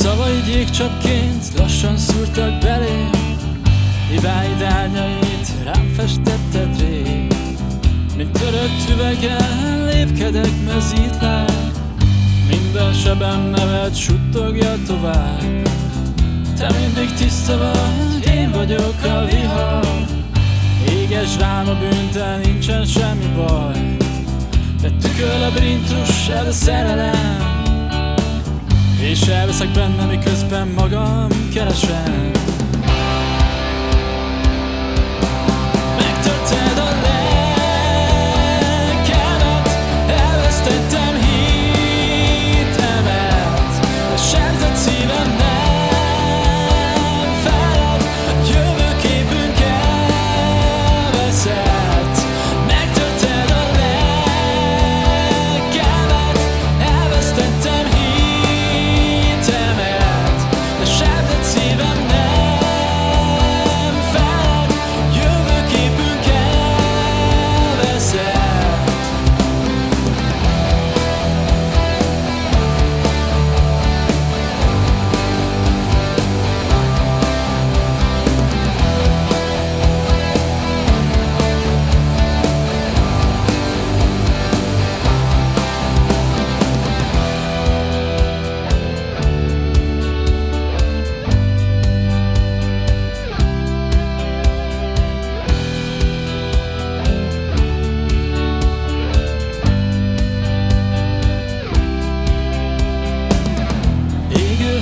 Szavaid jégcsapként lassan szúrtak belém, hibáid árnyait rám festetted rég. Mint törött üvegen lépkedek mezítlen, minden sebem neved suttogja tovább. Te mindig tiszta vagy, én vagyok a vihar. Éges rám a bűntel, nincsen semmi baj. De tükörlabirintus, ez a szerelem, és elveszek benne, miközben magam keresem. Megtörted a lelkemet, elvesztettem hitemet, a sebzett szívem nem feled, a jövőképünk elveszett. Megtörted a lelkemet, elvesztettem hitemet, a sebzett szívem nem feled, jövőképünk elveszett.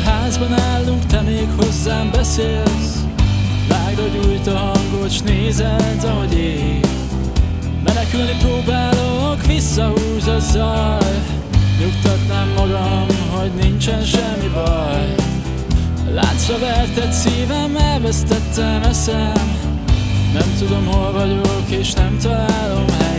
Házban állunk, te még hozzám beszélsz. Vágd a gyújt a hangot, s nézed, ahogy ég. Menekülni próbálok, visszahúz a zaj. Nyugtatnám magam, hogy nincsen semmi baj. Láncra vertett szívem, elvesztettem eszem. Nem tudom, hol vagyok, és nem találom helyet.